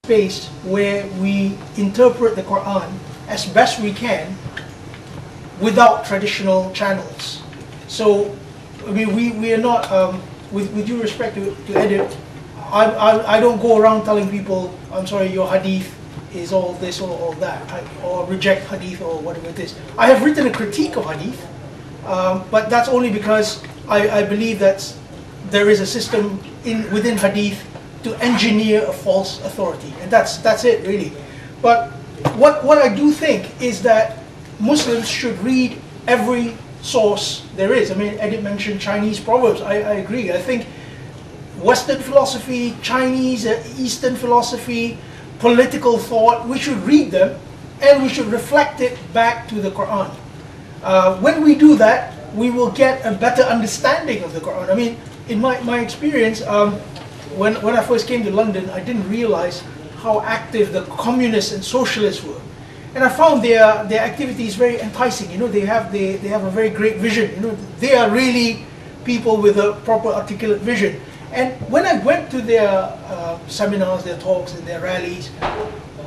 space where we interpret the Quran as best we can without traditional channels. So, I mean, we are not, with due respect to Edip, I don't go around telling people, I'm sorry, your hadith is all this or all that, or reject hadith or whatever it is. I have written a critique of hadith, but that's only because I believe that there is a system within hadith to engineer a false authority, and that's it really. But what I do think is that Muslims should read every source there is. I mean, Edip mentioned Chinese proverbs. I agree. I think Western philosophy, Chinese, Eastern philosophy, political thought, we should read them and we should reflect it back to the Quran. When we do that, we will get a better understanding of the Quran. I mean, in my experience, when I first came to London, I didn't realize how active the communists and socialists were. And I found their activities very enticing. You know, they have a very great vision. You know, they are really people with a proper articulate vision. And when I went to their seminars, their talks, and their rallies,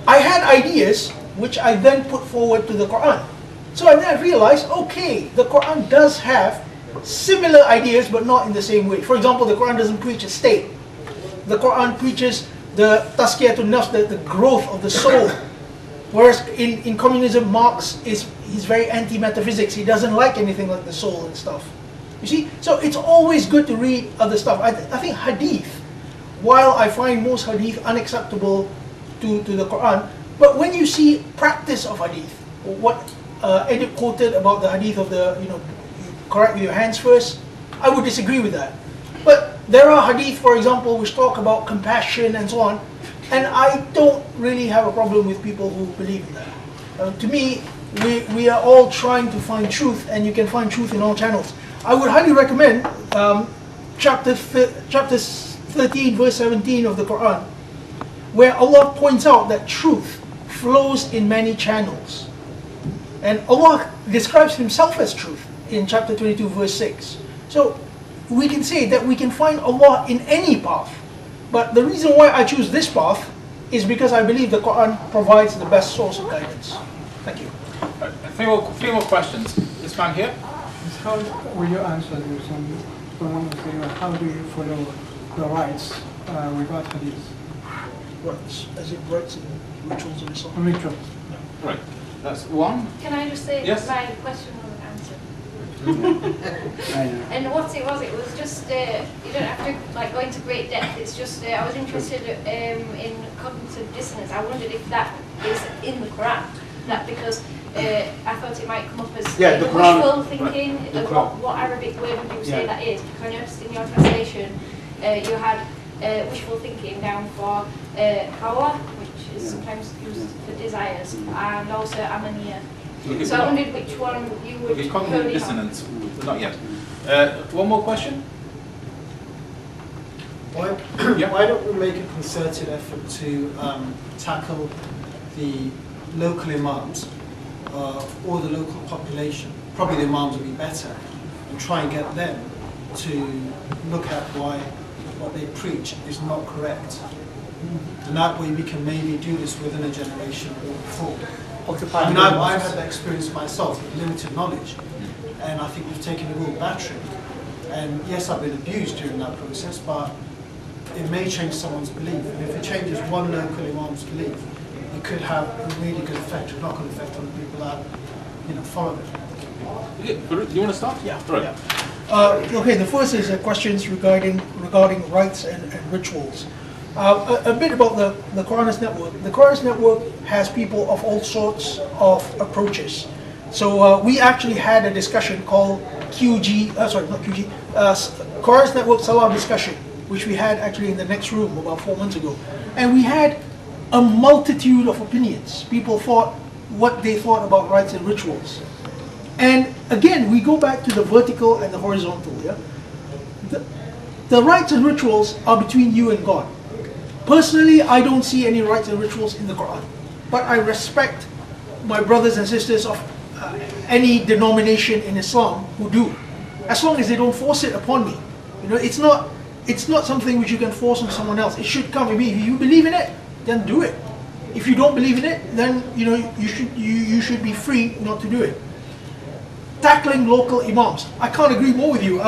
I had ideas which I then put forward to the Quran. So then I realized, okay, the Quran does have similar ideas, but not in the same way. For example, the Quran doesn't preach a state. The Quran preaches the tazkiyatun nafs, the growth of the soul. Whereas in communism, Marx he's very anti-metaphysics. He doesn't like anything like the soul and stuff. You see? So it's always good to read other stuff. I think hadith, while I find most hadith unacceptable to the Quran, but when you see practice of hadith, what Edip quoted about the hadith of you correct with your hands first, I would disagree with that. But there are hadith, for example, which talk about compassion and so on, and I don't really have a problem with people who believe in that. To me, we are all trying to find truth, and you can find truth in all channels. I would highly recommend chapter 13, verse 17 of the Quran, where Allah points out that truth flows in many channels. And Allah describes Himself as truth in chapter 22, verse 6. So we can say that we can find Allah in any path. But the reason why I choose this path is because I believe the Quran provides the best source of guidance. Thank you. A few more questions. This man here. How will you answer this? Someone was saying, how do you follow the rites without hadith? Rites, as in rites and rituals of Islam. Rituals. Right. That's one. Can I just say yes. my question wasn't answered? And what it was just you don't have to go into great depth. It's just I was interested in cognitive dissonance. I wondered if that is in the Quran. That because I thought it might come up as wishful thinking. What Arabic word would you say that is? Because I noticed in your translation you had wishful thinking down for hawa, which is sometimes used for desires, and also amaniya. So I wondered which one you would Okay, cognitive dissonance. Not yet. One more question? Why don't we make a concerted effort to tackle the local imams or the local population? Probably the imams would be better, and try and get them to look at why what they preach is not correct. And that way we can maybe do this within a generation or before. I mean, I've had that experience myself with limited knowledge, and I think we've taken a real battering. And yes, I've been abused during that process, but it may change someone's belief. And if it changes one local imam's belief, it could have a really good effect, a knock-on effect on the people that follow it. You want to start? Yeah. Right. Yeah. Okay, the first is questions regarding rites and rituals. A bit about the Quranist Network. The Quranist Network has people of all sorts of approaches. So we actually had a discussion called Quranist Network Salah discussion, which we had actually in the next room about 4 months ago. And we had a multitude of opinions. People thought what they thought about rites and rituals. And again, we go back to the vertical and the horizontal. Yeah? The rites and rituals are between you and God. Personally, I don't see any rites and rituals in the Quran, but I respect my brothers and sisters of any denomination in Islam who do, as long as they don't force it upon me. It's not something which you can force on someone else. It should come. Maybe if you believe in it, then do it. If you don't believe in it, then you should be free not to do it. Tackling local imams, I can't agree more with you.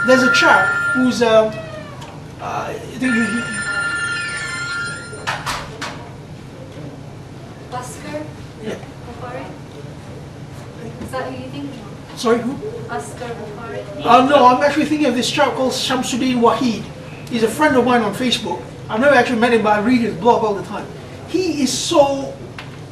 There's a chap who's I think Oscar? Yeah. Bukhari? Is that who you think of? Sorry, who? Oscar Bukhari? No, I'm actually thinking of this chap called Shamsuddin Wahid. He's a friend of mine on Facebook. I've never actually met him, but I read his blog all the time. He is so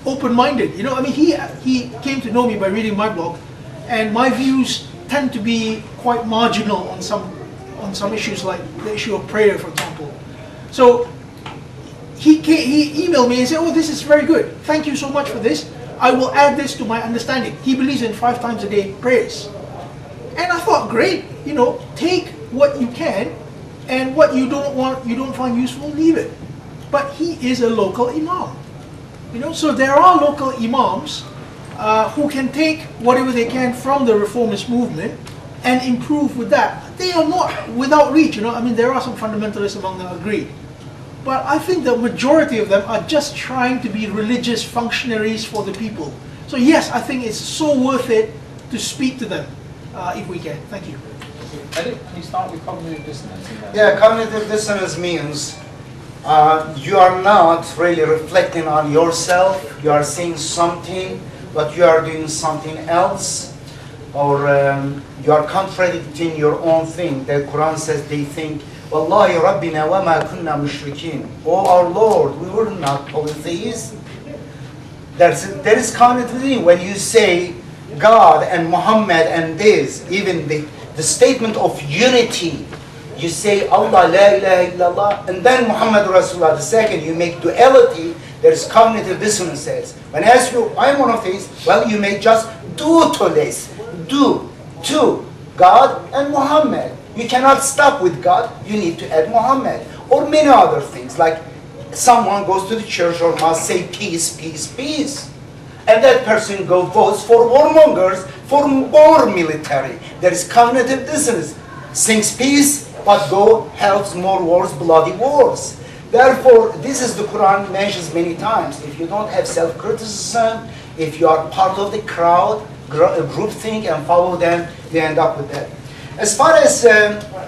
open-minded. I mean, he came to know me by reading my blog, and my views tend to be quite marginal on some issues, like the issue of prayer, for example. So he emailed me and said, "Oh, this is very good. Thank you so much for this. I will add this to my understanding." He believes in 5 times a day prayers. And I thought, great, take what you can, and what you don't find useful, leave it. But he is a local imam. So there are local imams who can take whatever they can from the reformist movement and improve with that. They are not without reach, I mean, there are some fundamentalists among them, agreed. But I think the majority of them are just trying to be religious functionaries for the people. So yes, I think it's so worth it to speak to them if we can. Thank you. Edip, can you start with cognitive dissonance? Yeah, cognitive dissonance means you are not really reflecting on yourself. You are saying something, but you are doing something else, or you are contradicting your own thing. The Quran says they think, "Wallahi Rabbina wa ma kunna mushrikeen." Oh our Lord, we were not polytheists. There is cognitive when you say God and Muhammad and this, even the statement of unity. You say Allah la ilaha illallah, and then Muhammad Rasulullah. The second you make duality, there is cognitive dissonances. When I ask you, I am monotheist, well, you may just do to this, do to God and Muhammad. You cannot stop with God, you need to add Muhammad. Or many other things, like someone goes to the church or must say peace, peace, peace. And that person votes for warmongers, for more military. There is cognitive dissonance. Sings peace, but helps more wars, bloody wars. Therefore, this is the Quran mentions many times. If you don't have self-criticism, if you are part of the crowd, groupthink, and follow them, you end up with that. As far as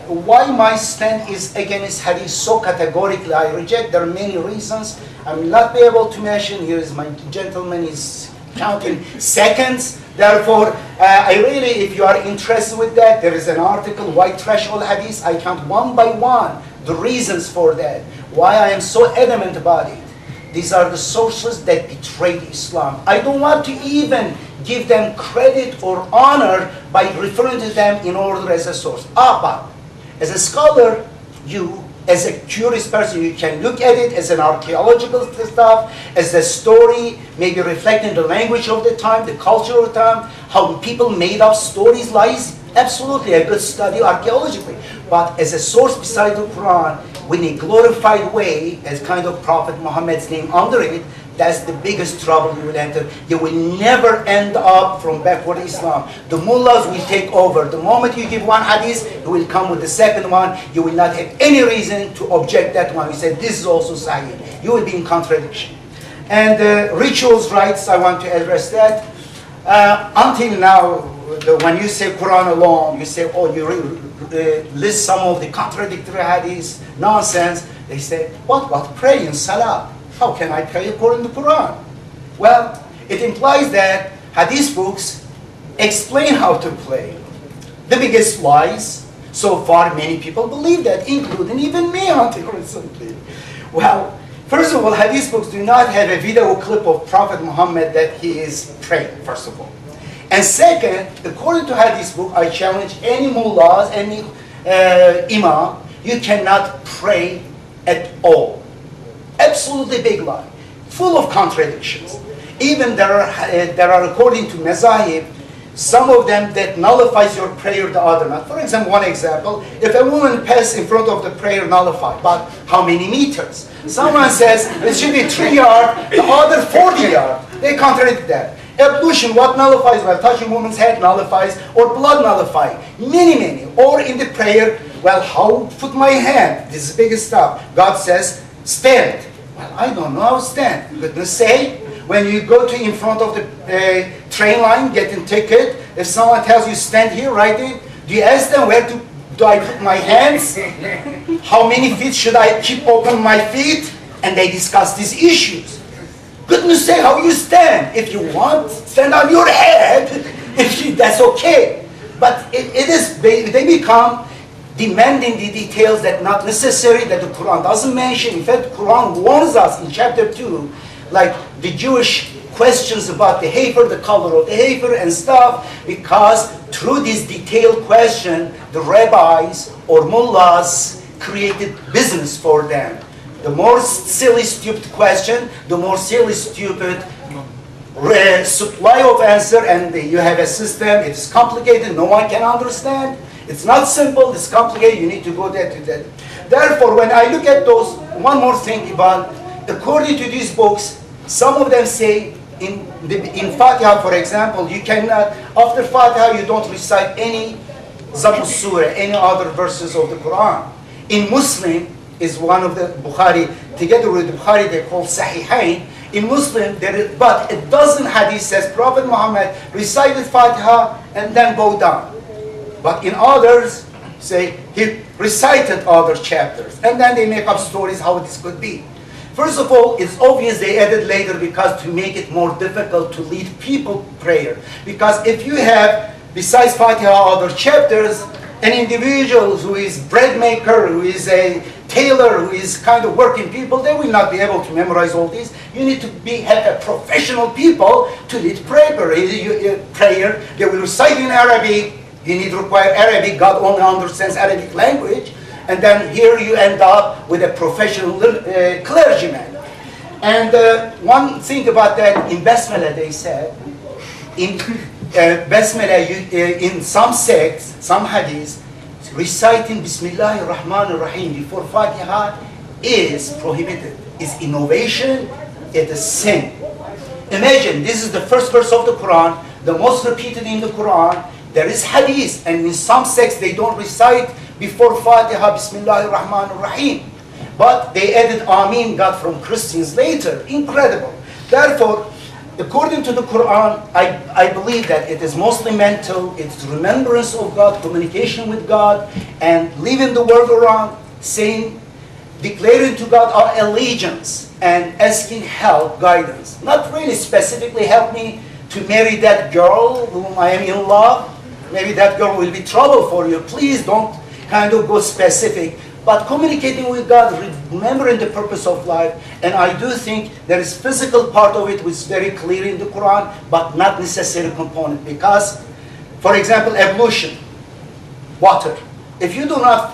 why my stand is against hadith so categorically, I reject. There are many reasons. I will not be able to mention. Here is my gentleman is counting seconds. Therefore, I really, if you are interested with that, there is an article, White Threshold Hadith. I count one by one the reasons for that. Why I am so adamant about it. These are the sources that betrayed Islam. I don't want to even give them credit or honor by referring to them in order as a source. But as a scholar, you, as a curious person, you can look at it as an archaeological stuff, as a story, maybe reflecting the language of the time, the culture of the time, how people made up stories, lies. Absolutely a good study archaeologically. But as a source beside the Quran, in a glorified way, as kind of Prophet Muhammad's name under it, that's the biggest trouble you will enter. You will never end up from backward Islam. The mullahs will take over. The moment you give one hadith, you will come with the second one. You will not have any reason to object that one. You say, this is also sahih. You will be in contradiction. And rituals rights, I want to address that. Until now, when you say Quran alone, you say, oh, you list some of the contradictory hadiths, nonsense. They say, what pray in salah? How can I pray according to Quran? Well, it implies that hadith books explain how to pray. The biggest lies. So far, many people believe that, including even me until recently. Well, first of all, hadith books do not have a video clip of Prophet Muhammad that he is praying, first of all. And second, according to hadith book, I challenge any mullahs, any imam, you cannot pray at all. Absolutely big lie, full of contradictions. Even there are according to Mazahib, some of them that nullifies your prayer, the other not. For example, one example, if a woman passes in front of the prayer, nullified, but how many meters? Someone says it should be 3 yards, the other 40 yards. They contradict that. Ablution, what nullifies? Well, touching woman's head nullifies, or blood nullifies. Many. Or in the prayer, well, how put my hand? This is the biggest stuff. God says, stand. Well, I don't know how to stand. Goodness sake, when you go to in front of the train line, getting ticket, if someone tells you stand here, right in, do you ask them where do I put my hands? How many feet should I keep open my feet? And they discuss these issues. Goodness sake, how you stand? If you want, stand on your head. That's okay. But they become demanding the details that not necessary, that the Quran doesn't mention. In fact, the Quran warns us in chapter 2, like the Jewish questions about the heifer, the color of the heifer and stuff, because through this detailed question, the rabbis or mullahs created business for them. The more silly, stupid question, the more silly, stupid supply of answer, and you have a system. It is complicated, no one can understand. It's not simple, it's complicated, you need to go there to that. Therefore, when I look at those, one more thing about, according to these books, some of them say, in Fatiha, for example, you cannot, after Fatiha, you don't recite any Zabur Surah, any other verses of the Quran. In Muslim, is one of the Bukhari, together with the Bukhari, they call Sahihain. In Muslim, but it doesn't hadith says Prophet Muhammad recited Fatiha and then bow down. But in others, say he recited other chapters. And then they make up stories how this could be. First of all, it's obvious they added later because to make it more difficult to lead people prayer. Because if you have, besides Fatiha, other chapters, an individual who is bread maker, who is a tailor, who is kind of working people, they will not be able to memorize all these. You need to have a professional people to lead prayer. They will recite in Arabic. You need to require Arabic. God only understands Arabic language. And then here you end up with a professional clergyman. And one thing about that, in Basmala they said, in Basmala, in some sects, some hadiths, reciting Bismillahir Rahmanir Rahim before Fatiha is prohibited. Is innovation, it is sin. Imagine, this is the first verse of the Quran, the most repeated in the Quran. There is hadith, and in some sects they don't recite before Fatiha Bismillahir Rahmanir Rahim. But they added Ameen, God, from Christians later. Incredible. Therefore, according to the Quran, I believe that it is mostly mental, it's remembrance of God, communication with God, and leaving the world around, saying, declaring to God our allegiance, and asking help, guidance. Not really specifically help me to marry that girl whom I am in love. Maybe that girl will be trouble for you. Please don't kind of go specific. But communicating with God, remembering the purpose of life, and I do think there is physical part of it which is very clear in the Quran, but not necessary component. Because, for example, ablution, water. If you do not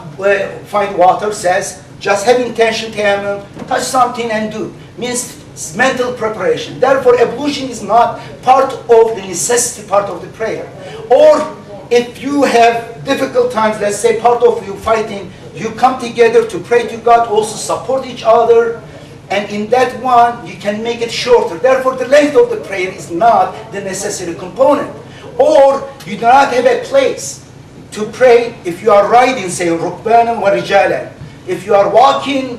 find water, says, just have intention, tayammum, touch something and do. Means mental preparation. Therefore, ablution is not part of the necessity part of the prayer. Or, if you have difficult times, let's say part of you fighting, you come together to pray to God, also support each other, and in that one, you can make it shorter. Therefore, the length of the prayer is not the necessary component. Or, you do not have a place to pray if you are riding, say, rukbanan wa rijalan. If you are walking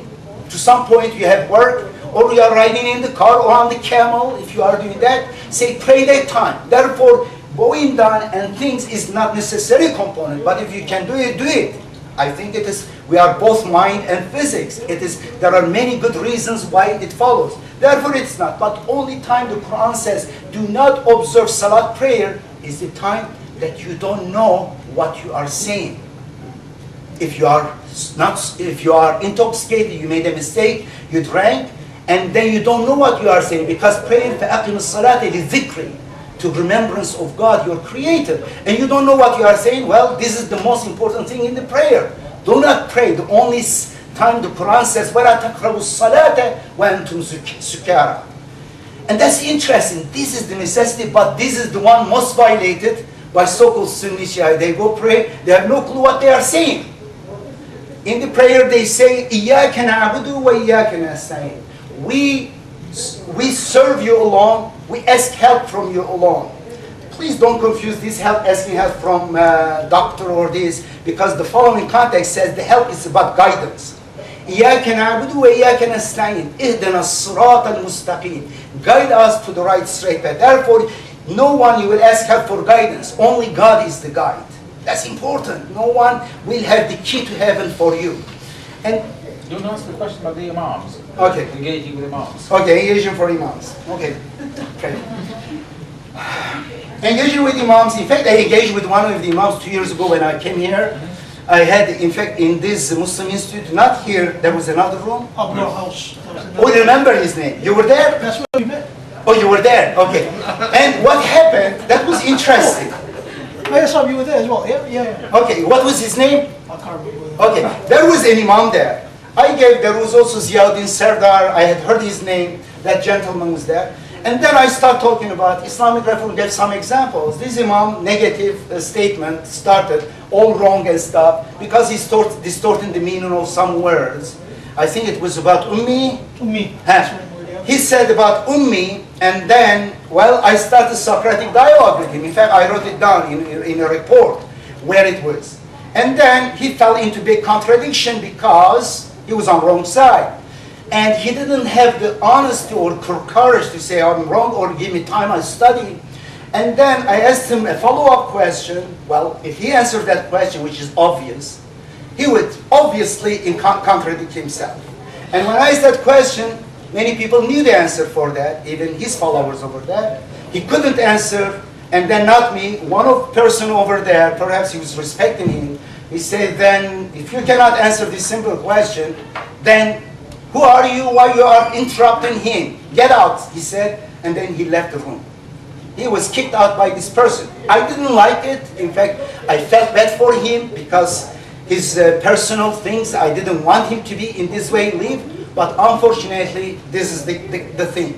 to some point, you have work, or you are riding in the car or on the camel, if you are doing that, say, pray that time. Therefore, bowing down and things is not necessary component, but if you can do it, do it. I think it is, we are both mind and physics. There are many good reasons why it follows. Therefore it's not, but only time the Quran says, do not observe salat prayer is the time that you don't know what you are saying. If you are intoxicated, you made a mistake, you drank, and then you don't know what you are saying, because praying فَأَقِمِ الصَّلَاةِ لِلذِّكْرِ, to remembrance of God, your Creator, and you don't know what you are saying, well, this is the most important thing in the prayer. Do not pray. The only time the Quran says, وَلَا تَقْرَبُوا الصَّلَاةَ وَأَنْتُمْ سُكَارَى. And that's interesting. This is the necessity, but this is the one most violated by so-called Sunni Shia. They go pray, they have no clue what they are saying. In the prayer they say, إِيَّاكَ نَعْبُدُ وَإِيَّاكَ نَسْتَعِينُ. We serve you alone, we ask help from you alone. Please don't confuse this asking help from doctor or this, because the following context says the help is about guidance. إياك نعبد وإياك نستعين اهدنا الصراط المستقيم. Guide us to the right straight path. Therefore, no one you will ask help for guidance. Only God is the guide. That's important. No one will have the key to heaven for you. And You want to ask the question about the imams? okay. Engaging with imams. Okay, engaging for imams. Okay. Okay. Engaging with imams. In fact, I engaged with one of the imams 2 years ago when I came here. I had, in fact, in this Muslim institute, not here, there was another room. Upper house. Oh, you remember his name? You were there? That's where we met. Oh, you were there. Okay. And what happened? That was interesting. I saw you were there as well. Yeah. Okay. What was his name? I can't remember. Okay. There was an imam there. There was also Ziauddin Serdar. I had heard his name. That gentleman was there. And then I start talking about Islamic reform, gave some examples. This imam, negative statement, started all wrong and stuff because he started distorting the meaning of some words. I think it was about ummi. Me. He said about ummi, and then, well, I started Socratic dialogue with him. In fact, I wrote it down in a report where it was. And then he fell into big contradiction because he was on the wrong side. And he didn't have the honesty or courage to say I'm wrong or give me time I study. And then I asked him a follow-up question. Well, if he answered that question, which is obvious, he would obviously contradict himself. And when I asked that question, many people knew the answer for that, even his followers over there. He couldn't answer, and then not me, one of person over there, perhaps he was respecting him, he said, then if you cannot answer this simple question, then who are you? Why you are interrupting him? Get out, he said, and then he left the room. He was kicked out by this person. I didn't like it. In fact, I felt bad for him because his personal things, I didn't want him to be in this way live, but unfortunately, this is the thing.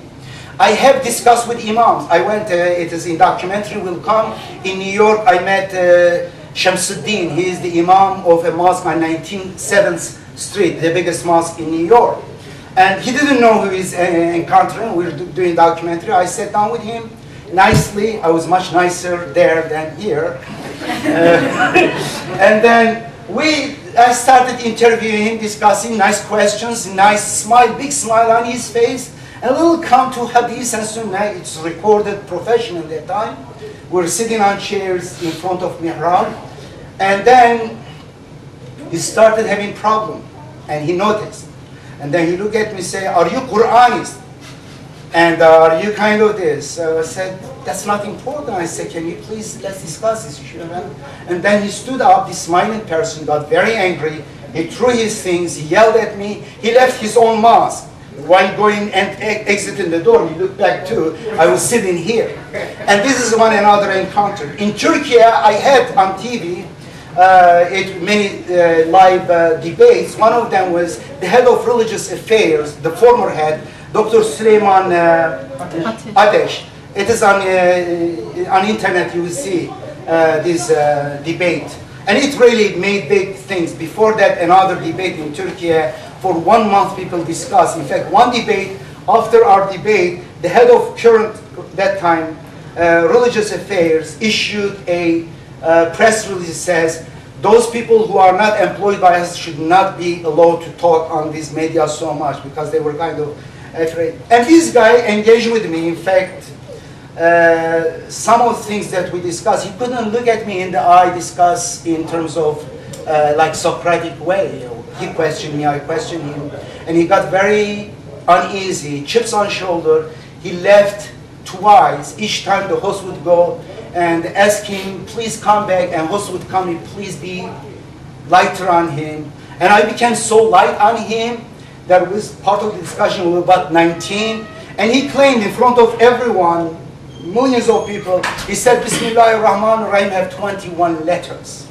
I have discussed with imams. I went, it is in documentary, will come. In New York, I met Shamsuddin. He is the imam of a mosque on 19th Street, the biggest mosque in New York. And he didn't know who he's encountering. We were doing documentary. I sat down with him nicely. I was much nicer there than here. And then I started interviewing him, discussing nice questions, nice smile, big smile on his face. And we will come to Hadith and Sunnah. It's recorded professional at that time. We're sitting on chairs in front of Mihrab. And then he started having problem. And he noticed. And then he looked at me and said, are you Quranist? And are you kind of this? So I said, that's not important. I said, can you please, let's discuss this issue. And then he stood up, this smiling person got very angry. He threw his things, he yelled at me. He left his own mosque. While going and exiting the door, he looked back too. I was sitting here. And this is one another encounter. In Turkey, I had on TV many live debates. One of them was the head of religious affairs, the former head, Dr. Süleyman Ateş. It is on internet, you will see this debate. And it really made big things. Before that, another debate in Turkey, for 1 month people discussed. In fact, one debate, after our debate, the head of current, that time, religious affairs issued a press release says, those people who are not employed by us should not be allowed to talk on this media so much because they were kind of afraid. And this guy engaged with me. In fact, some of the things that we discussed, he couldn't look at me in the eye, discuss in terms of like Socratic way. He questioned me, I questioned him, and he got very uneasy, chips on shoulder. He left twice. Each time the host would go and ask him, please come back, and host would come in, please be lighter on him. And I became so light on him that was part of the discussion. We were about 19, and he claimed in front of everyone, millions of people, he said, Bismillahir Rahmanir Rahim have 21 letters.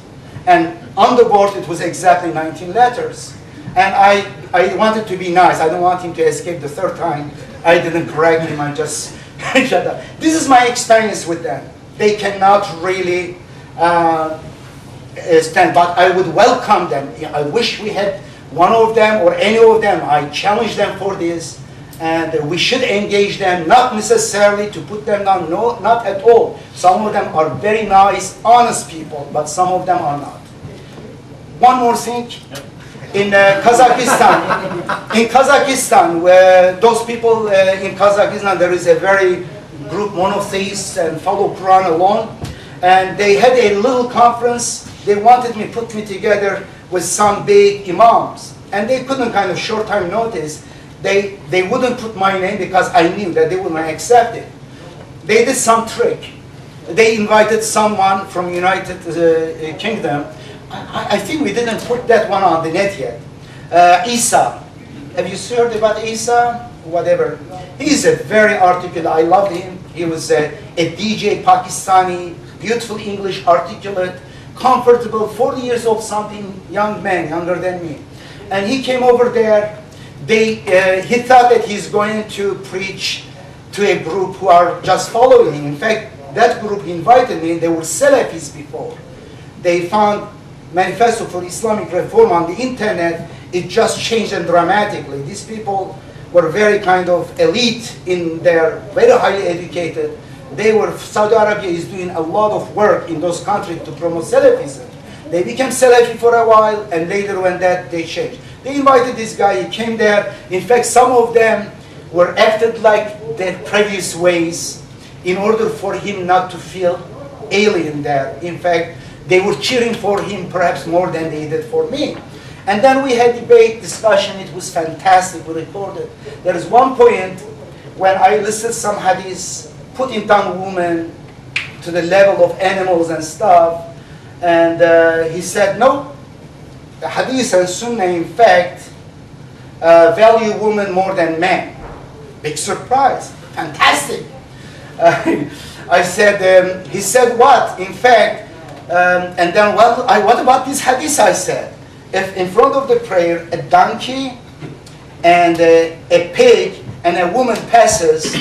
And on the board, it was exactly 19 letters. And I wanted to be nice. I don't want him to escape the third time. I didn't correct him. I just shut up. This is my experience with them. They cannot really stand, but I would welcome them. I wish we had one of them or any of them. I challenge them for this. And we should engage them, not necessarily to put them down, no, not at all. Some of them are very nice, honest people, but some of them are not. One more thing. in Kazakhstan. In Kazakhstan, where those people in Kazakhstan, there is a very group monotheists and follow Quran alone, and they had a little conference. They wanted me put me together with some big imams, and they couldn't kind of short time notice. They wouldn't put my name because I knew that they wouldn't accept it. They did some trick. They invited someone from United Kingdom. I think we didn't put that one on the net yet. Isa. Have you heard about Isa? Whatever. He's a very articulate. I loved him. He was a DJ, Pakistani, beautiful English, articulate, comfortable, 40 years old, something, young man, younger than me. And he came over there. He thought that he's going to preach to a group who are just following him. In fact, that group invited me. They were Salafis before. They found Manifesto for Islamic Reform on the internet. It just changed them dramatically. These people were very kind of elite in their, very highly educated. Saudi Arabia is doing a lot of work in those countries to promote Salafism. They became Salafi for a while, and later when that, they changed. They invited this guy, he came there. In fact, some of them were acted like their previous ways in order for him not to feel alien there. In fact, they were cheering for him perhaps more than they did for me. And then we had debate, discussion. It was fantastic. We recorded. There is one point when I listed some hadiths, putting down women to the level of animals and stuff. And he said, no, the hadith and sunnah, in fact, value women more than men. Big surprise. Fantastic. I said, he said what? In fact, and then what about this hadith, I said? If in front of the prayer, a donkey and a pig and a woman passes,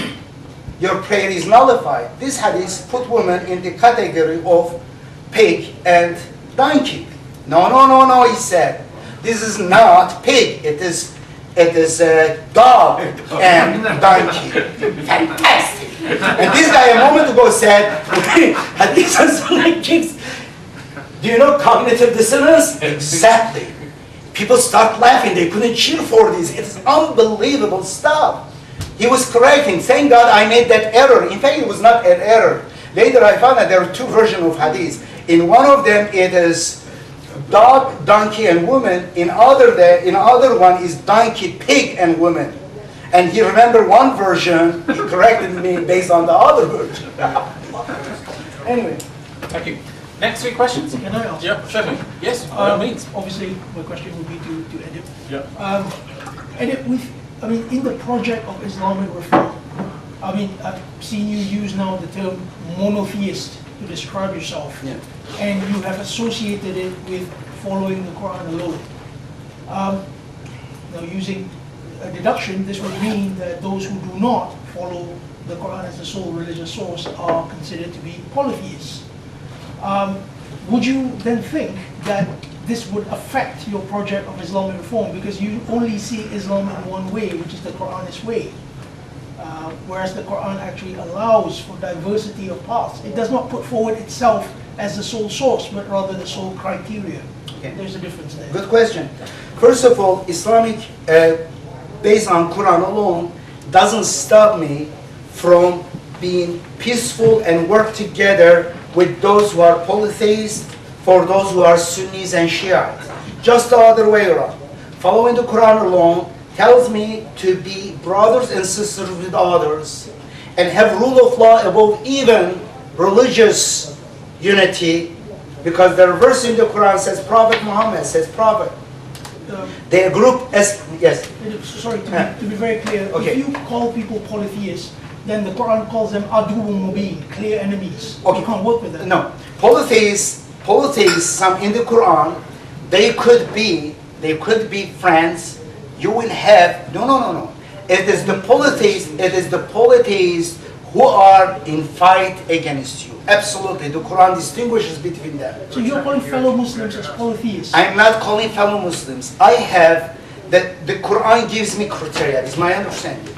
your prayer is nullified. This hadith put women in the category of pig and donkey. No, no, no, no, he said. This is not pig. It is a dog and donkey. Fantastic. And this guy a moment ago said, hadith is like kids. Do you know cognitive dissonance? Exactly. People start laughing. They couldn't cheer for this. It's unbelievable stuff. He was correcting. Thank God I made that error. In fact, it was not an error. Later I found that there are two versions of hadith. In one of them it is dog, donkey, and woman. In other one is donkey, pig, and woman. And he remembered one version. He corrected me based on the other version. Anyway. Thank you. Next three questions? Can I ask? Yeah, sure. Yes, by all means. Obviously, my question would be to Edip. Yeah. Edip, in the project of Islamic reform, I've seen you use now the term monotheist to describe yourself, yeah. And you have associated it with following the Quran alone. Now, using a deduction, this would mean that those who do not follow the Quran as the sole religious source are considered to be polytheists. Would you then think that this would affect your project of Islamic reform because you only see Islam in one way, which is the Quranist way, whereas the Quran actually allows for diversity of paths. It does not put forward itself as the sole source, but rather the sole criteria. Okay. There's a difference there. Good question. First of all, Islamic, based on Quran alone, doesn't stop me from being peaceful and work together with those who are polytheists, for those who are Sunnis and Shiites. Just the other way around. Following the Quran alone tells me to be brothers and sisters with others and have rule of law above even religious unity, because the verse in the Quran says Prophet Muhammad says Prophet. They group as, yes. Sorry, to be very clear, okay. If you call people polytheists, then the Quran calls them aduwwun mubin, clear enemies. Okay. You can't work with them. No, polytheists, some in the Quran, they could be friends. You will have no. It is the polytheists who are in fight against you. Absolutely, the Quran distinguishes between them. So you're calling fellow Muslims as polytheists? I'm not calling fellow Muslims. I have that the Quran gives me criteria. Is my understanding.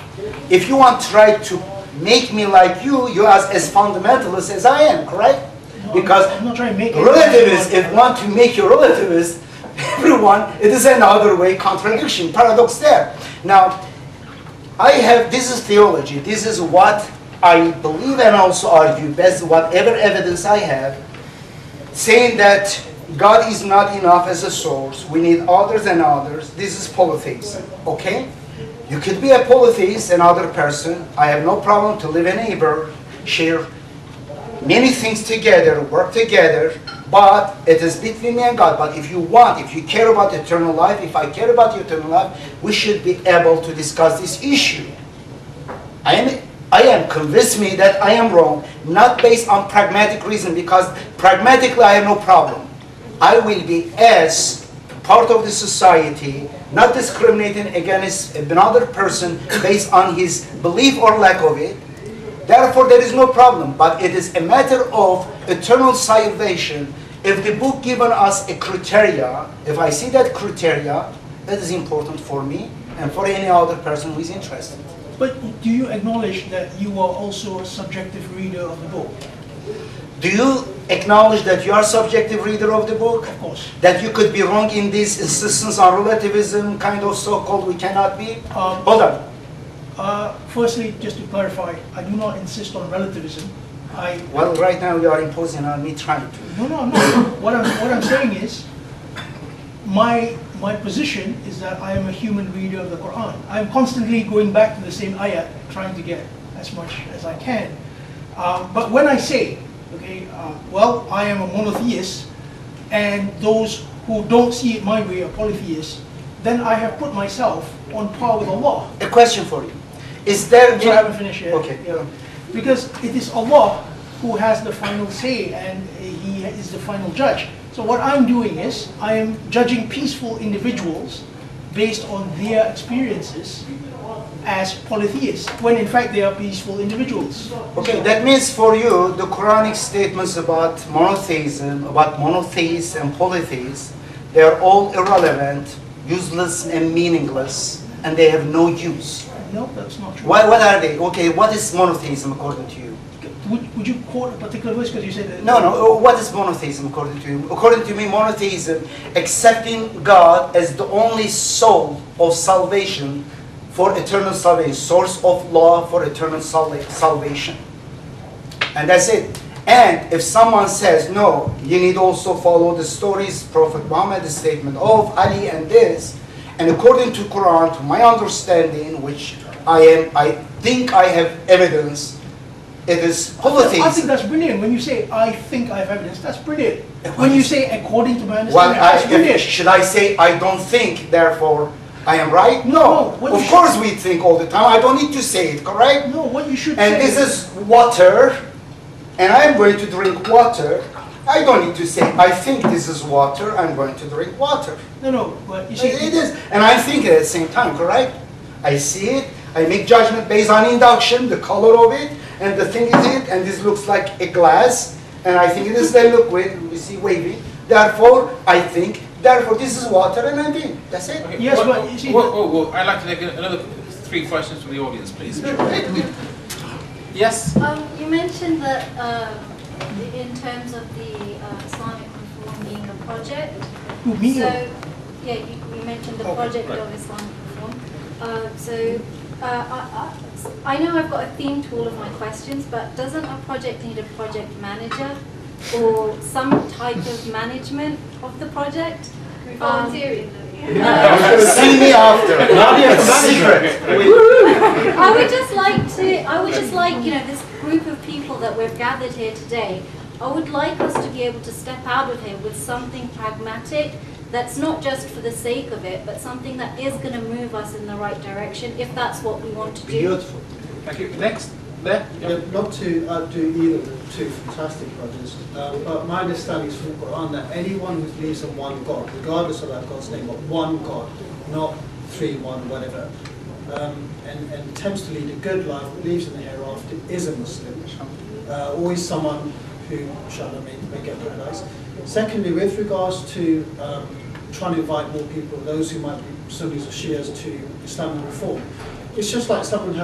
If you want to try to make me like you as fundamentalist as I am, correct? No, because I'm not trying to make relativists, if want to make you relativist, everyone, it is another way contradiction, paradox there. Now, this is theology, this is what I believe and also argue, based whatever evidence I have, saying that God is not enough as a source, we need others and others. This is polytheism, okay? You could be a polytheist, another person. I have no problem to live a neighbor, share many things together, work together, but it is between me and God. But if you care about eternal life, if I care about eternal life, we should be able to discuss this issue. I am convinced me that I am wrong, not based on pragmatic reason, because pragmatically I have no problem. I will be as part of the society, not discriminating against another person based on his belief or lack of it. Therefore, there is no problem. But it is a matter of eternal salvation. If the book given us a criteria, if I see that criteria, that is important for me and for any other person who is interested. But do you acknowledge that you are also a subjective reader of the book? Do you acknowledge that you are subjective reader of the book? Of course. That you could be wrong in this insistence on relativism, kind of so-called we cannot be? Hold on. Firstly, just to clarify, I do not insist on relativism. Well, right now you are imposing on me trying to. No, I'm not. What I'm saying is, my position is that I am a human reader of the Quran. I'm constantly going back to the same ayat, trying to get as much as I can. But when I say, okay, well, I am a monotheist, and those who don't see it my way are polytheists, then I have put myself on par with Allah. A question for you. Is there... So I haven't finished yet. Okay. Yeah. Because it is Allah who has the final say, and He is the final judge. So what I'm doing is, I am judging peaceful individuals based on their experiences as polytheists, when in fact they are peaceful individuals. Okay, that means for you, the Quranic statements about monotheism, about monotheists and polytheists, they are all irrelevant, useless and meaningless, and they have no use. No, that's not true. What are they? Okay, what is monotheism according to you? Would you quote a particular verse, because you said that? No, what is monotheism according to you? According to me, monotheism, accepting God as the only soul of salvation for eternal salvation, source of law for eternal salvation. And that's it. And if someone says, no, you need also follow the stories, Prophet Muhammad's statement of Ali and this, and according to Quran, to my understanding, which I think I have evidence, it is polytheism. I think that's brilliant. When you say, I think I have evidence, that's brilliant. When you say, according to my understanding, that's brilliant. Should I say, I don't think, therefore I am right? No. Of course we think all the time. I don't need to say it, correct? No, what you should and say... And this is water, and I'm going to drink water. I don't need to say, I think this is water, I'm going to drink water. No, but you see... It is, and I think it at the same time, correct? I see it, I make judgment based on induction, the color of it, and the thing is it, and this looks like a glass, and I think it is the liquid, we see wavy. Therefore, I think, therefore this is water, and I think, that's it. Okay, yes, but you see... I'd like to take another 3 questions from the audience, please. Yes? You mentioned that in terms of the Islamic reform being a project. Me? So, yeah, you mentioned the project of Islamic reform. I know I've got a theme to all of my questions, but doesn't a project need a project manager or some type of management of the project? Volunteering. Send me after. Secret. I would just like, this group of people that we've gathered here today, I would like us to be able to step out of here with something pragmatic that's not just for the sake of it, but something that is going to move us in the right direction, if that's what we want to do. Beautiful. Thank you. Next. There. Yep. Not to outdo either of the two fantastic projects, but my understanding is from the Quran that anyone who believes in one God, regardless of that God's name, but one God, not 3, 1, whatever, and attempts to lead a good life, believes in the hereafter, is a Muslim. Always someone who, inshallah, may get paradise. Secondly, with regards to trying to invite more people, those who might be Sunnis or Shias, to Islamic reform, it's just like someone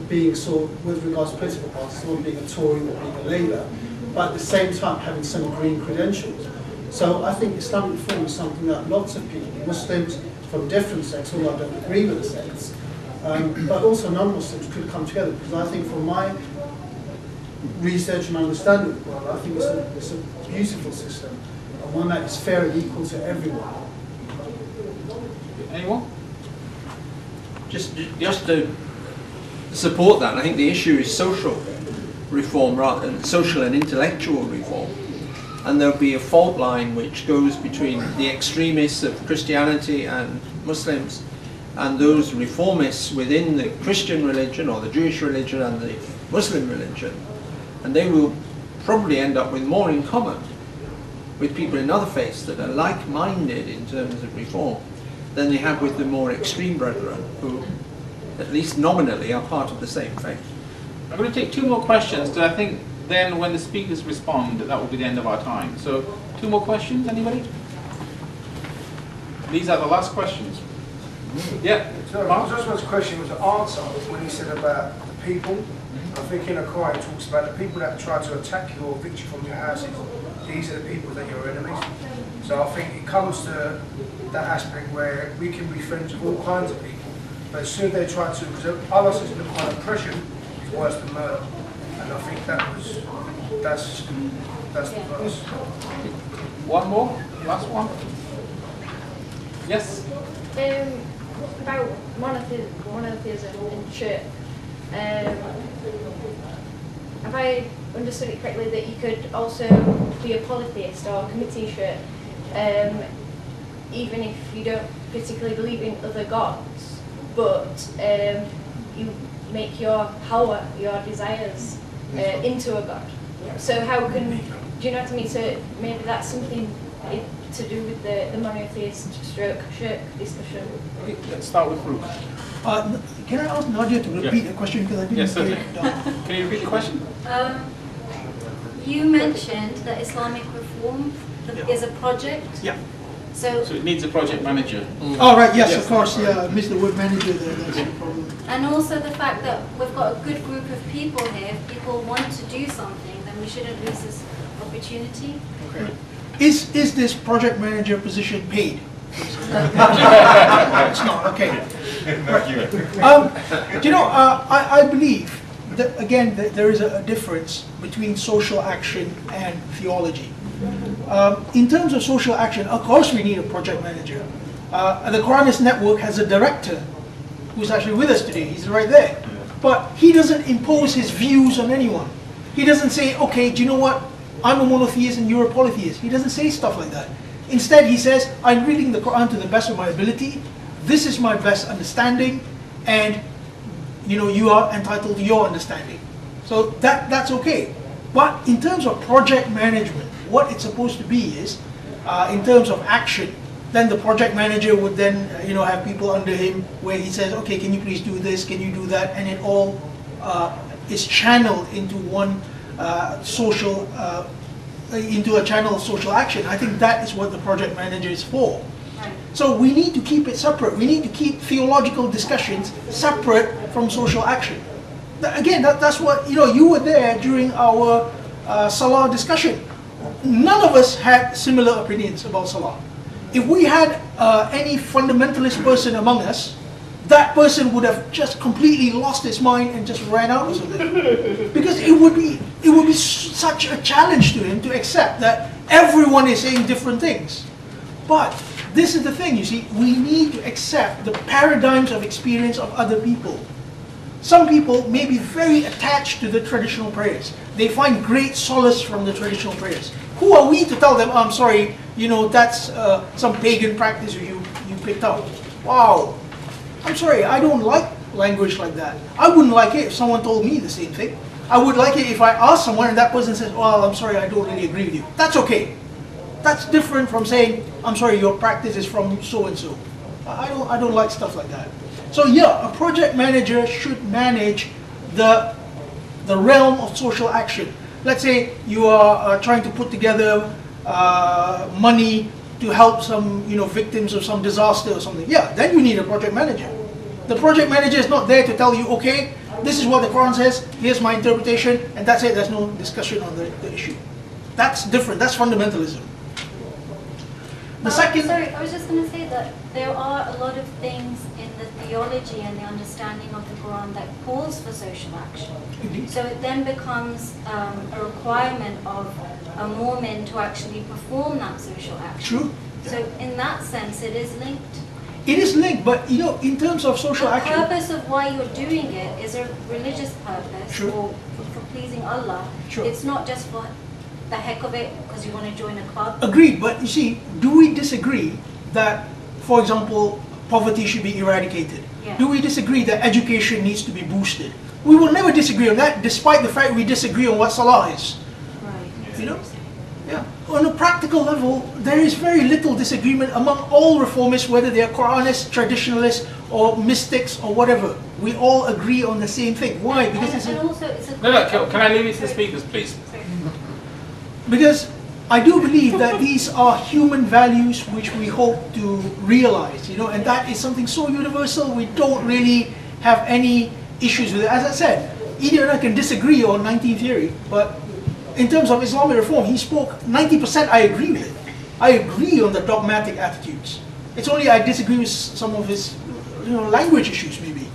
being sort of, with regards to political parties, someone being a Tory or being a Labour, but at the same time having some green credentials. So I think Islamic reform is something that lots of people, Muslims from different sects, although I don't agree with the sects, but also non-Muslims could come together, because I think from my research and understanding of the world, I think it's a beautiful system, and one that is fair and equal to everyone. Anyone? Just to support that, I think the issue is social reform rather than social and intellectual reform. And there'll be a fault line which goes between the extremists of Christianity and Muslims and those reformists within the Christian religion or the Jewish religion and the Muslim religion. And they will probably end up with more in common with people in other faiths that are like-minded in terms of reform than they have with the more extreme brethren who, at least nominally, are part of the same faith. I'm going to take 2 more questions, because I think then when the speakers respond, that will be the end of our time. So 2 more questions, anybody? These are the last questions. Yeah. So my first question was an answer when you said about the people. I think in a Quran it talks about the people that try to attack you or evict you from your houses. These are the people that are your enemies. So I think it comes to that aspect where we can be friends with all kinds of people, but as soon as they try to, because Allah says the kind of oppression is worse than murder. And I think that's the verse. One more, last one. Yes? About monotheism in church. Have I understood it correctly that you could also be a polytheist or commit to church, even if you don't particularly believe in other gods, but you make your hawa, your desires, into a god? So how can, do you know what I mean? So maybe that's something to do with the monotheist stroke shirk discussion. Okay, let's start with Ruth. Can I ask Nadia to repeat the question, because I didn't Yes, get certainly. it down. Can you repeat the question? You mentioned that Islamic reform is a project. Yeah. So So it needs a project manager. Oh, right, yes, of course, yeah, I missed the word manager there, that's the problem. and also the fact that we've got a good group of people here, if people want to do something, then we shouldn't lose this opportunity. Okay. Is this project manager position paid? It's not, okay. Do you know, I believe that, again, that there is a difference between social action and theology. In terms of social action, of course we need a project manager. The Quranist Network has a director who's actually with us today. He's right there. But he doesn't impose his views on anyone. He doesn't say, okay, do you know what? I'm a monotheist and you're a polytheist. He doesn't say stuff like that. Instead, he says, I'm reading the Quran to the best of my ability. This is my best understanding. And, you know, you are entitled to your understanding. So that's okay. But in terms of project management, what it's supposed to be is, in terms of action, then the project manager would then, you know, have people under him where he says, okay, can you please do this, can you do that, and it all is channeled into one social, into a channel of social action. I think that is what the project manager is for. So we need to keep it separate. We need to keep theological discussions separate from social action. Again, that's what, you know, you were there during our Salah discussion. None of us had similar opinions about Salah. If we had any fundamentalist person among us, that person would have just completely lost his mind and just ran out or something. Because it would be such a challenge to him to accept that everyone is saying different things. But this is the thing, you see, we need to accept the paradigms of experience of other people. Some people may be very attached to the traditional prayers. They find great solace from the traditional prayers. Who are we to tell them, oh, I'm sorry, you know, that's some pagan practice you picked up. Wow. I'm sorry, I don't like language like that. I wouldn't like it if someone told me the same thing. I would like it if I asked someone and that person says, well, I'm sorry, I don't really agree with you. That's okay. That's different from saying, I'm sorry, your practice is from so-and-so. I don't like stuff like that. So yeah, a project manager should manage the realm of social action. Let's say you are trying to put together money to help some, you know, victims of some disaster or something. Yeah, then you need a project manager. The project manager is not there to tell you, okay, this is what the Quran says, here's my interpretation, and that's it. There's no discussion on the issue. That's different. That's fundamentalism. The second... Sorry, I was just going to say that there are a lot of things in the theology and the understanding of the Quran that calls for social action. Indeed. So it then becomes a requirement of a Mormon to actually perform that social action. True. So in that sense, it is linked. It is linked, but you know, in terms of social The action... purpose of why you're doing it is a religious purpose, Sure. or for pleasing Allah. Sure. It's not just for the heck of it because you want to join a club. Agreed, but you see, do we disagree that, for example, poverty should be eradicated? Yeah. Do we disagree that education needs to be boosted? We will never disagree on that, despite the fact we disagree on what salah is. Right. You know? Yeah. On a practical level, there is very little disagreement among all reformists, whether they are Quranists, traditionalists, or mystics, or whatever. We all agree on the same thing. Why? Because it's And a, also, it's a No, can I leave it to the speakers, please? because I do believe that these are human values which we hope to realize, you know, and that is something so universal, we don't really have any issues with it. As I said, Edip and I can disagree on 19 theory, but in terms of Islamic reform, he spoke 90% I agree with it. I agree on the dogmatic attitudes. It's only I disagree with some of his, you know, language issues maybe.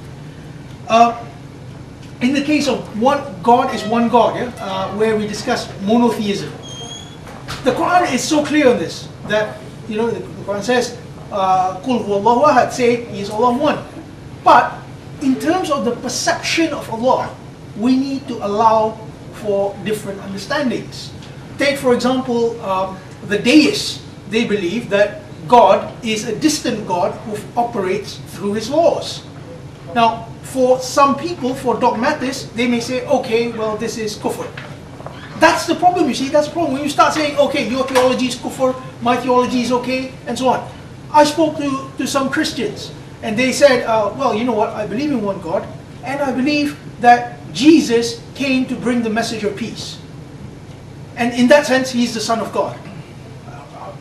In the case of one God is one God, yeah, where we discuss monotheism, the Quran is so clear on this that, you know, the Quran says, "Qul huwallahu ahad," say He is Allah one. But in terms of the perception of Allah, we need to allow for different understandings. Take, for example, the deists. They believe that God is a distant God who operates through His laws. Now, for some people, for dogmatists, they may say, okay, well, this is kufr. That's the problem, you see, that's the problem. When you start saying, okay, your theology is kufr, my theology is okay, and so on. I spoke to some Christians, and they said, well, you know what, I believe in one God, and I believe that Jesus came to bring the message of peace. And in that sense, He's the Son of God.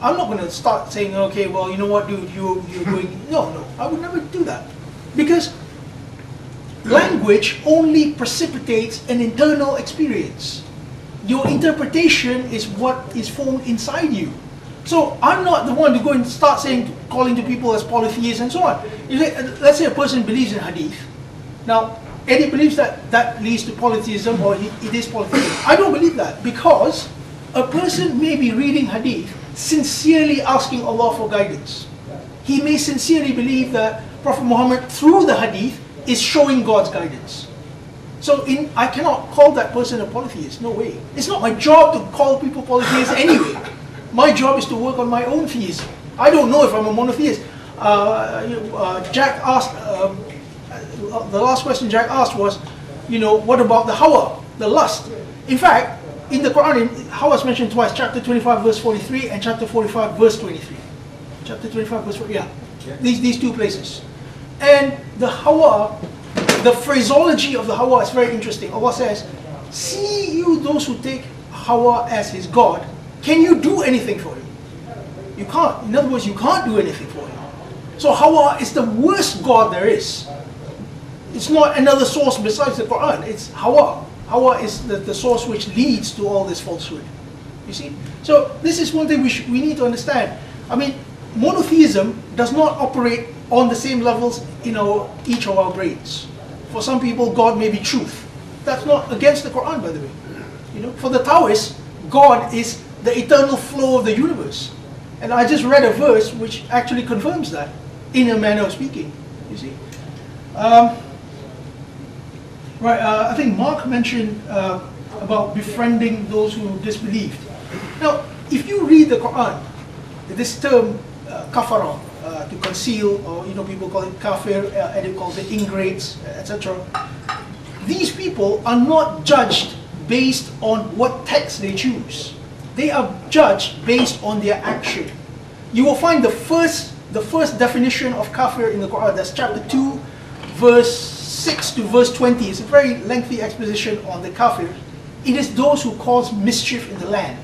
I'm not going to start saying, okay, well, you know what, dude, you're going... No, I would never do that. Because language only precipitates an internal experience. Your interpretation is what is formed inside you. So I'm not the one to go and start saying, calling to people as polytheists and so on. Let's say a person believes in hadith. Now, Edip believes that that leads to polytheism, or it is polytheism. I don't believe that, because a person may be reading hadith sincerely asking Allah for guidance. He may sincerely believe that Prophet Muhammad, through the hadith, is showing God's guidance. So I cannot call that person a polytheist, no way. It's not my job to call people polytheists anyway. My job is to work on my own theism. I don't know if I'm a monotheist. Jack asked, the last question Jack asked was, you know, what about the hawa, the lust? In fact, in the Quran, hawa is mentioned twice, chapter 25 verse 43 and chapter 45 verse 23. Chapter 25 verse 43, yeah. These two places. And the hawa, the phraseology of the hawa is very interesting. Allah says, see you those who take hawa as his God, can you do anything for him? You can't. In other words, you can't do anything for him. So hawa is the worst God there is. It's not another source besides the Quran. It's hawa. Hawa is the source which leads to all this falsehood. You see? So this is one thing we need to understand. I mean, monotheism does not operate on the same levels in each of our brains. For some people, God may be truth. That's not against the Quran, by the way. You know, for the Taoists, God is the eternal flow of the universe. And I just read a verse which actually confirms that, in a manner of speaking. You see? I think Mark mentioned about befriending those who disbelieved. Now, if you read the Quran, this term kafara, to conceal, or people call it kafir, Edip calls it ingrates, etc. These people are not judged based on what text they choose. They are judged based on their action. You will find the first definition of kafir in the Quran. That's chapter 2, verse 6 to verse 20. It's a very lengthy exposition on the kafir. It is those who cause mischief in the land.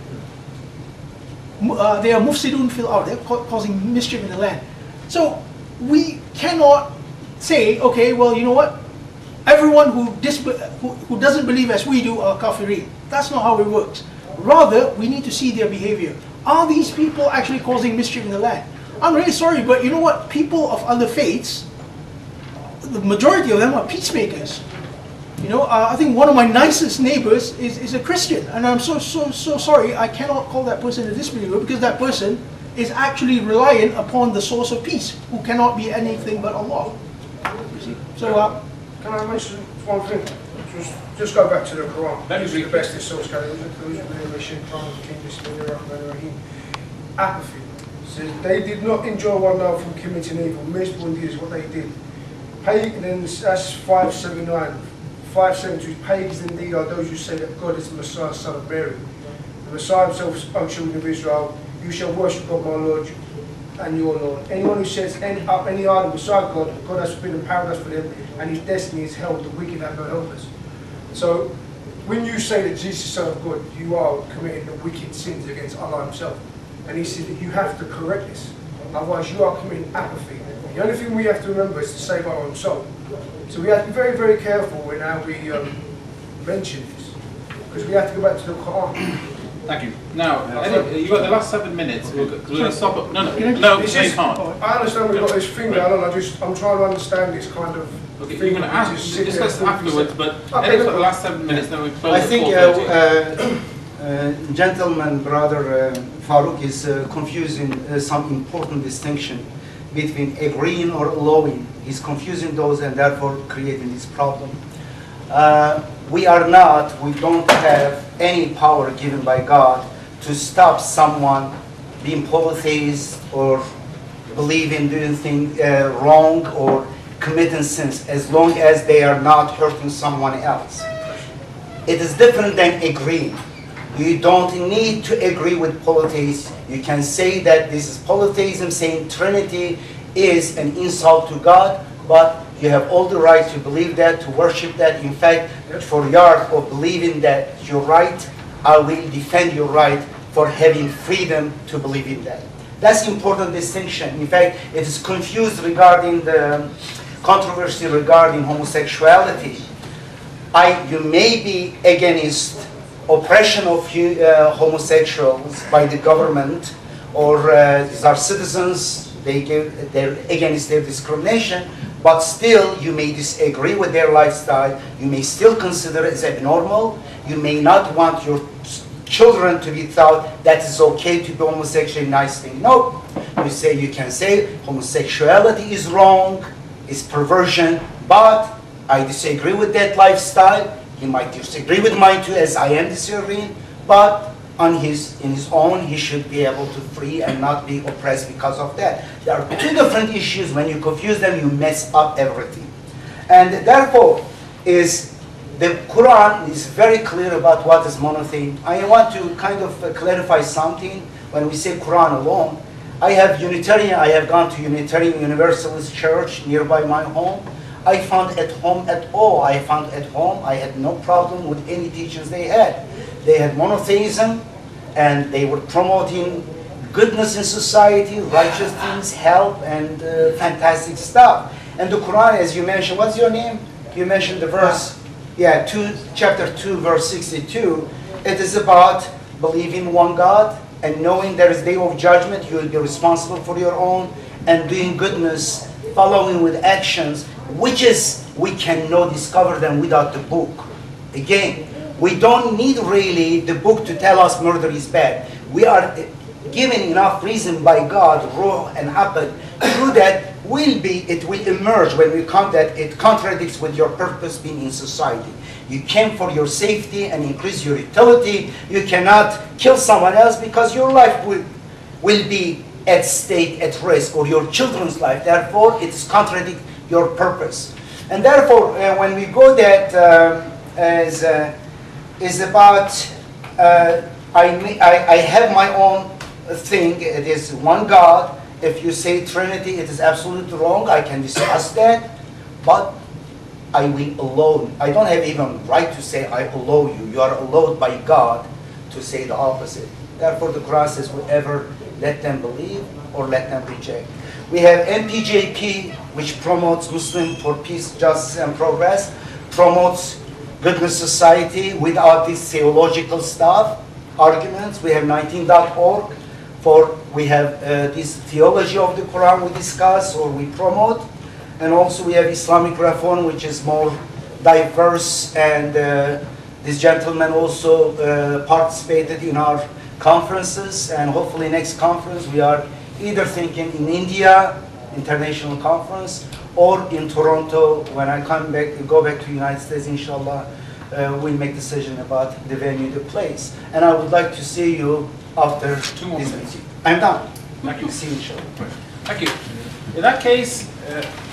They are mufsidun fil ard. They're causing mischief in the land. So we cannot say, okay, well, you know what? Everyone who doesn't believe as we do are kafirin. That's not how it works. Rather, we need to see their behavior. Are these people actually causing mischief in the land? I'm really sorry, but you know what? People of other faiths, the majority of them are peacemakers. You know, I think one of my nicest neighbors is a Christian, and I'm so sorry, I cannot call that person a disbeliever, because that person is actually reliant upon the source of peace, who cannot be anything but Allah. You see? So, can I mention one thing? Just go back to the Quran. Let me This is read the best source. Apathy. Says they did not enjoy one another from committing evil. Miserable indeed is what they did. Pagan, then that's 579. 572. Pagans indeed are those who say that God is the Messiah, son of Mary. The Messiah himself, O children of Israel, you shall worship God, my Lord, and your Lord. Anyone who sets up any idol beside God, God has forbidden paradise for them, and his destiny is hell. The wicked have no helpers. So, when you say that Jesus is Son of God, you are committing the wicked sins against Allah himself. And he said that you have to correct this. Otherwise, you are committing apathy. The only thing we have to remember is to save our own soul. So we have to be very, very careful when how we mention this. Because we have to go back to the Quran. Thank you. Now, you've got the last 7 minutes. We're going to stop it. No, you can't. I understand we've got this thing down, and I'm trying to understand this kind of. Okay, you're going to ask, discuss afterwards, but Edip's got the last 7 minutes, then we close. I think gentleman brother Farouk is confusing some important distinction between agreeing or allowing. He's confusing those and therefore creating this problem. We don't have any power given by God to stop someone being polytheist or believing doing things wrong or committing sins, as long as they are not hurting someone else. It is different than agreeing. You don't need to agree with polytheists. You can say that this is polytheism, saying Trinity is an insult to God, but you have all the right to believe that, to worship that. In fact, for your of believing that you're right, I will defend your right for having freedom to believe in that. That's important distinction. In fact, it is confused regarding the controversy regarding homosexuality. You may be against oppression of homosexuals by the government, or these are citizens, they're against their discrimination, but still you may disagree with their lifestyle, you may still consider it as abnormal, you may not want your children to be taught that it's okay to be homosexual, nice thing. No, you can say homosexuality is wrong, it's perversion, but I disagree with that lifestyle. He might disagree with mine too, as I am disagreeing, but in his own, he should be able to free and not be oppressed because of that. There are two different issues. When you confuse them, you mess up everything. And therefore, the Quran is very clear about what is monotheism. I want to kind of clarify something. When we say Quran alone, I have gone to Unitarian Universalist Church nearby my home. I found at home, I had no problem with any teachings they had. They had monotheism, and they were promoting goodness in society, righteous things, help, and fantastic stuff. And the Quran, as you mentioned, what's your name? You mentioned the verse, chapter 2, verse 62. It is about believing one God and knowing there is day of judgment, you will be responsible for your own, and doing goodness, following with actions, which is, we cannot discover them without the book. Again, we don't need really the book to tell us murder is bad. We are given enough reason by God, Ruh and Aql, through that it will emerge when we come that it contradicts with your purpose being in society. You came for your safety and increase your utility. You cannot kill someone else because your life will be at stake, at risk, or your children's life. Therefore, it is contradict your purpose. And therefore, when we go that is about, I have my own thing. It is one God. If you say Trinity, it is absolutely wrong. I can discuss that, but I will allow. I don't have even right to say I allow you. You are allowed by God to say the opposite. Therefore, the Quran says, whoever, let them believe or let them reject. We have MPJP, which promotes Muslim for peace, justice, and progress, promotes goodness society without this theological stuff, arguments. We have 19.org, For we have this theology of the Quran we discuss or we promote, and also we have Islamic reform, which is more diverse, and this gentleman also participated in our conferences, and hopefully next conference we are either thinking in India, international conference, or in Toronto. When I go back to the United States, inshallah, we'll make decision about the venue, the place. And I would like to see you after Two more this minutes. meeting. I'm done. Thank you. See you, inshallah. Thank you. In that case,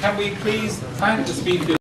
can we please thank the speakers?